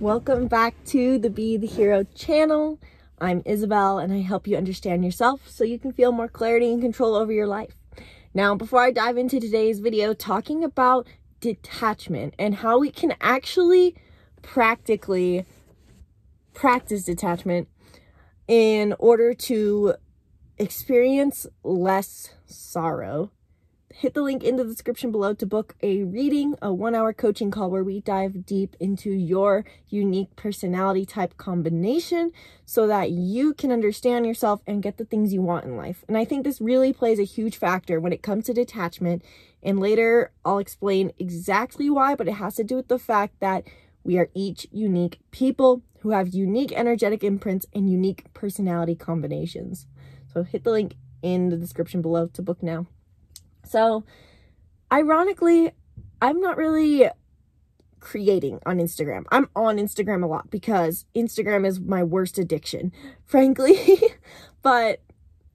Welcome back to the Be the Hero channel. I'm Isabelle and I help you understand yourself so you can feel more clarity and control over your life. Now, before I dive into today's video talking about detachment and how we can actually practically practice detachment in order to experience less sorrow, hit the link in the description below to book a reading, a 1-hour coaching call where we dive deep into your unique personality type combination so that you can understand yourself and get the things you want in life. And I think this really plays a huge factor when it comes to detachment. And later I'll explain exactly why, but it has to do with the fact that we are each unique people who have unique energetic imprints and unique personality combinations. So hit the link in the description below to book now. So, ironically, I'm not really creating on Instagram. I'm on Instagram a lot because Instagram is my worst addiction, frankly. But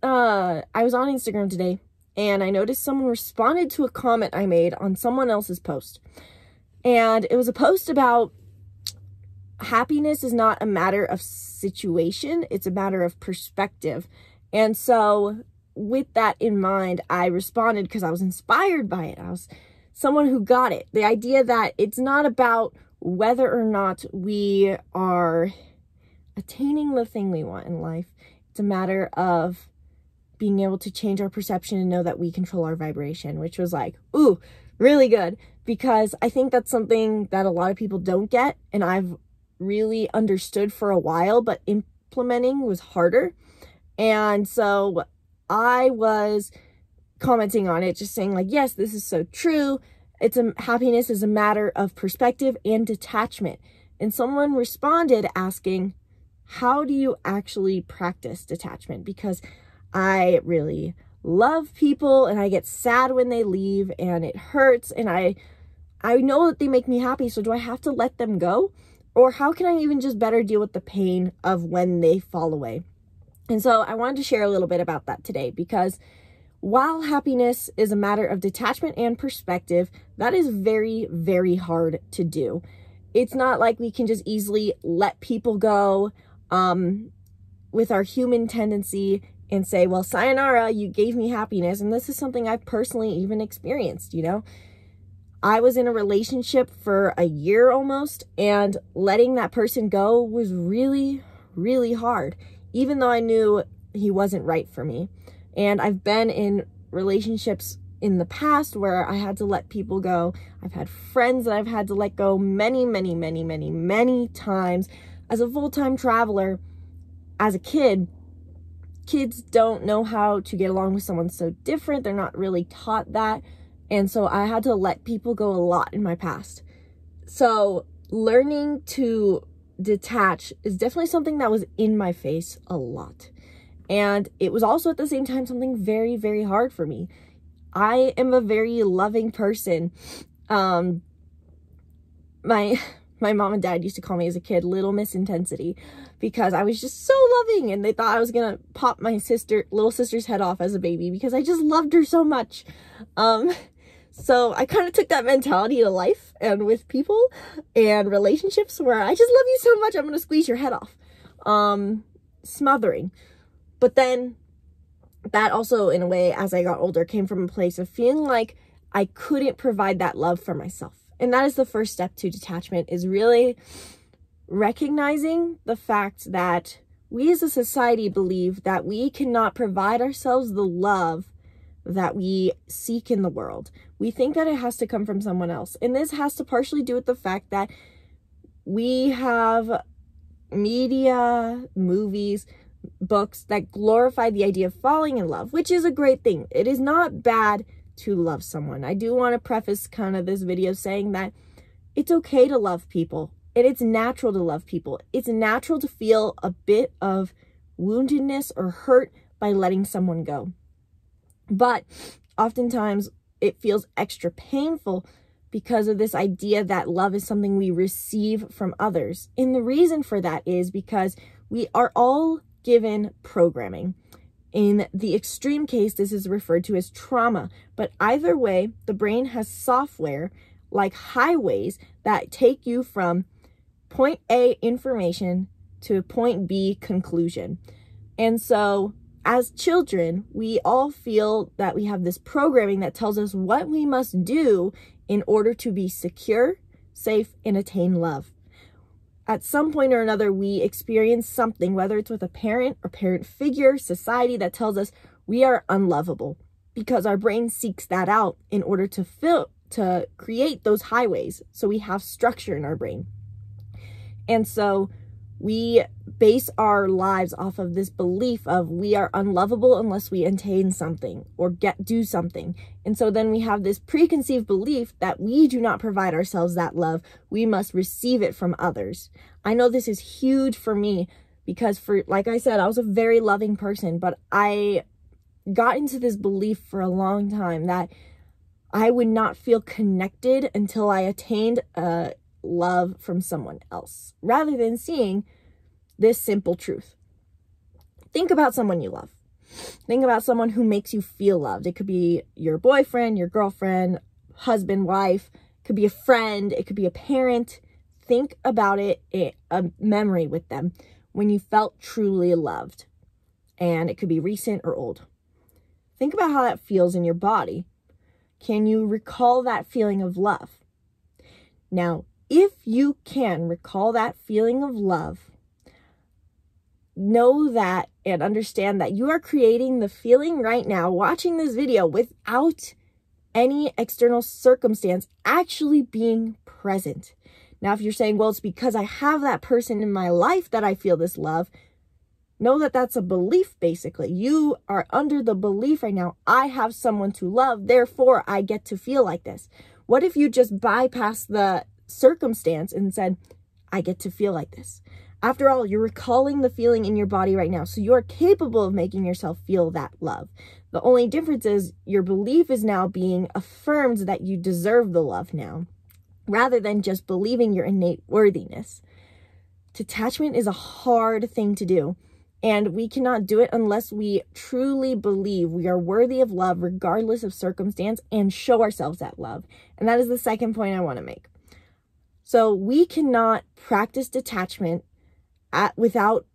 I was on Instagram today and I noticed someone responded to a comment I made on someone else's post. And it was a post about happiness is not a matter of situation, it's a matter of perspective. And so with that in mind, I responded because I was inspired by it. I was someone who got it. The idea that it's not about whether or not we are attaining the thing we want in life. It's a matter of being able to change our perception and know that we control our vibration, which was like, ooh, really good. Because I think that's something that a lot of people don't get. And I've really understood for a while, but implementing was harder. And so I was commenting on it, just saying like, yes, this is so true. Happiness is a matter of perspective and detachment. And someone responded asking, how do you actually practice detachment? Because I really love people and I get sad when they leave and it hurts. And I know that they make me happy. So do I have to let them go? Or how can I even just better deal with the pain of when they fall away? And so I wanted to share a little bit about that today because while happiness is a matter of detachment and perspective, that is very, very hard to do. It's not like we can just easily let people go with our human tendency and say, well, sayonara, you gave me happiness. And this is something I've personally even experienced, you know. I was in a relationship for a year almost, and letting that person go was really, really hard. Even though I knew he wasn't right for me. And I've been in relationships in the past where I had to let people go. I've had friends that I've had to let go many, many, many, many, many times. As a full-time traveler, as a kid, kids don't know how to get along with someone so different. They're not really taught that. And so I had to let people go a lot in my past. So learning to detach is definitely something that was in my face a lot. And it was also at the same time something very, very hard for me. I am a very loving person. My mom and dad used to call me as a kid Little Miss Intensity because I was just so loving and they thought I was gonna pop my little sister's head off as a baby because I just loved her so much. So I kind of took that mentality to life and with people and relationships where I just love you so much, I'm going to squeeze your head off. Smothering. But then that also, in a way, as I got older, came from a place of feeling like I couldn't provide that love for myself. And that is the first step to detachment, is really recognizing the fact that we as a society believe that we cannot provide ourselves the love that we seek in the world. We think that it has to come from someone else. And this has to partially do with the fact that we have media, movies, books that glorify the idea of falling in love, which is a great thing. It is not bad to love someone. I do want to preface kind of this video saying that it's okay to love people and it's natural to love people. It's natural to feel a bit of woundedness or hurt by letting someone go. But oftentimes it feels extra painful because of this idea that love is something we receive from others. And the reason for that is because we are all given programming. In the extreme case, this is referred to as trauma. But either way, the brain has software like highways that take you from point A information to point B conclusion. And so as children, we all feel that we have this programming that tells us what we must do in order to be secure, safe, and attain love. At some point or another, we experience something, whether it's with a parent or parent figure, society, that tells us we are unlovable, because our brain seeks that out in order to create those highways. So we have structure in our brain. And so we base our lives off of this belief of we are unlovable unless we attain something or do something. And so then we have this preconceived belief that we do not provide ourselves that love. We must receive it from others. I know this is huge for me because, like I said, I was a very loving person, but I got into this belief for a long time that I would not feel connected until I attained love from someone else, rather than seeing this simple truth. Think about someone you love. Think about someone who makes you feel loved. It could be your boyfriend, your girlfriend, husband, wife. It could be a friend. It could be a parent. Think about a memory with them when you felt truly loved. And it could be recent or old. Think about how that feels in your body. Can you recall that feeling of love? Now, if you can recall that feeling of love, know that and understand that you are creating the feeling right now, watching this video, without any external circumstance actually being present. Now, if you're saying, well, it's because I have that person in my life that I feel this love, know that that's a belief, basically. You are under the belief right now, I have someone to love, therefore I get to feel like this. What if you just bypass the circumstance and said, I get to feel like this? After all, you're recalling the feeling in your body right now, so you are capable of making yourself feel that love. The only difference is your belief is now being affirmed that you deserve the love now, rather than just believing your innate worthiness. Detachment is a hard thing to do, and we cannot do it unless we truly believe we are worthy of love regardless of circumstance and show ourselves that love. And that is the second point I want to make. So we cannot practice detachment without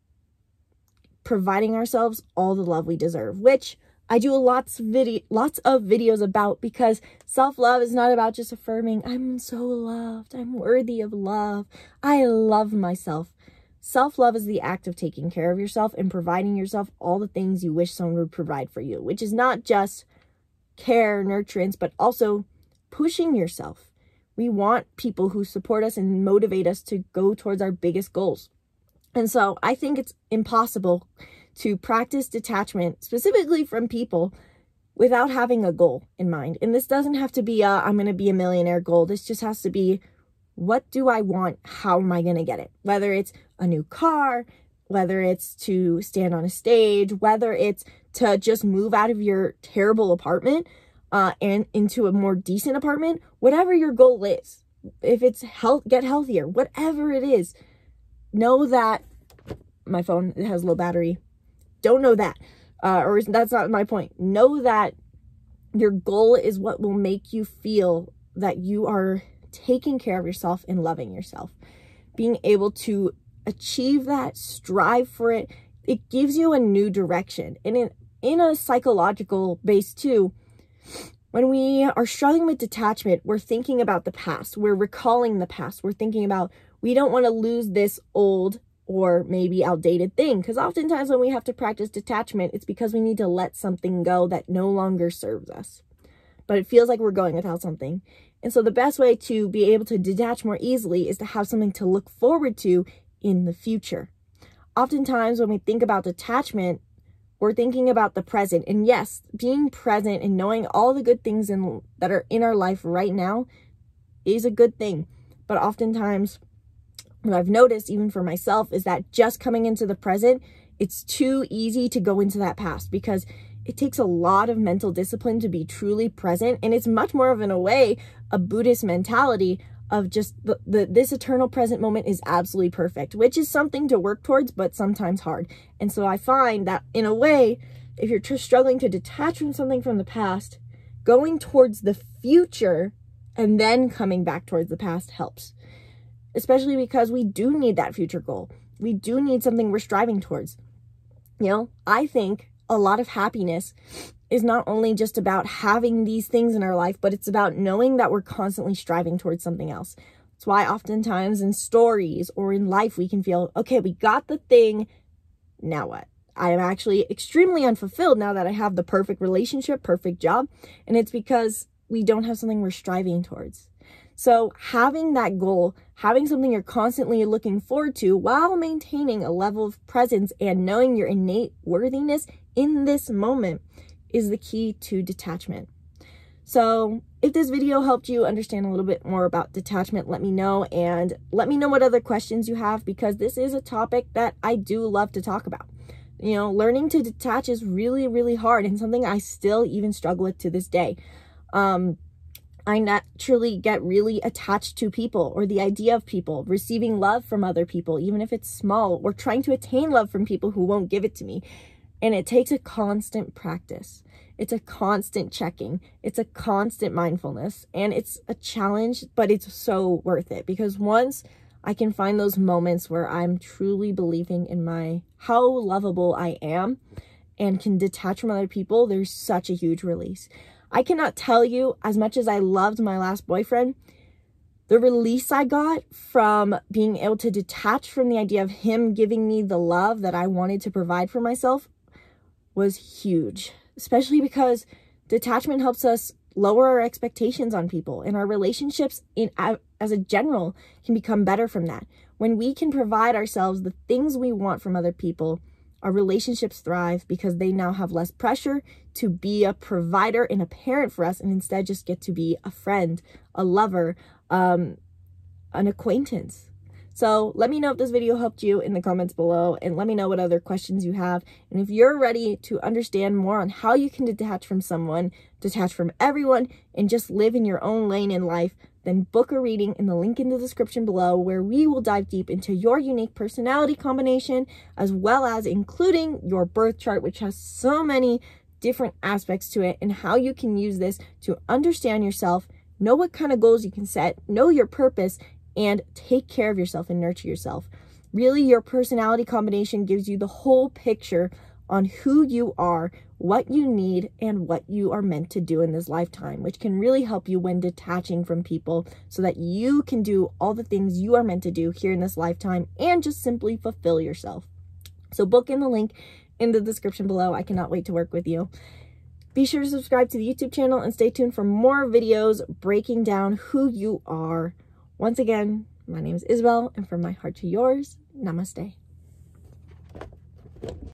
providing ourselves all the love we deserve, which I do lots of videos about, because self-love is not about just affirming, I'm so loved, I'm worthy of love, I love myself. Self-love is the act of taking care of yourself and providing yourself all the things you wish someone would provide for you, which is not just care, nurturance, but also pushing yourself. We want people who support us and motivate us to go towards our biggest goals. And so I think it's impossible to practice detachment, specifically from people, without having a goal in mind. And this doesn't have to be I'm going to be a millionaire goal. This just has to be, what do I want? How am I going to get it? Whether it's a new car, whether it's to stand on a stage, whether it's to just move out of your terrible apartment and into a more decent apartment, whatever your goal is. If it's get healthier, whatever it is, know that my phone has low battery. Don't know that, or that's not my point. Know that your goal is what will make you feel that you are taking care of yourself and loving yourself. Being able to achieve that, strive for it, it gives you a new direction. And in a psychological base too, when we are struggling with detachment, we're thinking about the past. We're recalling the past. We're thinking about, we don't want to lose this old or maybe outdated thing. Because oftentimes when we have to practice detachment, it's because we need to let something go that no longer serves us. But it feels like we're going without something. And so the best way to be able to detach more easily is to have something to look forward to in the future. Oftentimes when we think about detachment, we're thinking about the present. And yes, being present and knowing all the good things that are in our life right now is a good thing. But oftentimes, what I've noticed, even for myself, is that just coming into the present, it's too easy to go into that past, because it takes a lot of mental discipline to be truly present. And it's much more of, in a way, a Buddhist mentality of just this eternal present moment is absolutely perfect, which is something to work towards, but sometimes hard. And so I find that, in a way, if you're just struggling to detach from something from the past, going towards the future and then coming back towards the past helps. especially because we do need that future goal. We do need something we're striving towards. You know, I think a lot of happiness is not only just about having these things in our life, but it's about knowing that we're constantly striving towards something else. That's why oftentimes in stories or in life, we can feel, okay, we got the thing, now what? I am actually extremely unfulfilled now that I have the perfect relationship, perfect job, and it's because we don't have something we're striving towards. So having that goal, having something you're constantly looking forward to while maintaining a level of presence and knowing your innate worthiness in this moment is the key to detachment. So if this video helped you understand a little bit more about detachment, let me know, and let me know what other questions you have, because this is a topic that I do love to talk about. You know, learning to detach is really, really hard and something I still even struggle with to this day. I naturally get really attached to people or the idea of people, receiving love from other people, even if it's small, or trying to attain love from people who won't give it to me. And it takes a constant practice. It's a constant checking. It's a constant mindfulness. And it's a challenge, but it's so worth it, because once I can find those moments where I'm truly believing in how lovable I am and can detach from other people, there's such a huge release. I cannot tell you, as much as I loved my last boyfriend, the release I got from being able to detach from the idea of him giving me the love that I wanted to provide for myself was huge, especially because detachment helps us lower our expectations on people, and our relationships as a general can become better from that. When we can provide ourselves the things we want from other people, our relationships thrive because they now have less pressure to be a provider and a parent for us, and instead just get to be a friend, a lover, an acquaintance. So let me know if this video helped you in the comments below, and let me know what other questions you have. And if you're ready to understand more on how you can detach from someone, detach from everyone, and just live in your own lane in life, then book a reading in the link in the description below, where we will dive deep into your unique personality combination, as well as including your birth chart, which has so many different aspects to it, and how you can use this to understand yourself, know what kind of goals you can set, know your purpose, and take care of yourself and nurture yourself. Really, your personality combination gives you the whole picture on who you are, what you need, and what you are meant to do in this lifetime, which can really help you when detaching from people so that you can do all the things you are meant to do here in this lifetime and just simply fulfill yourself. So book in the link in the description below. I cannot wait to work with you. Be sure to subscribe to the YouTube channel and stay tuned for more videos breaking down who you are. Once again, my name is Isabelle, and from my heart to yours, namaste.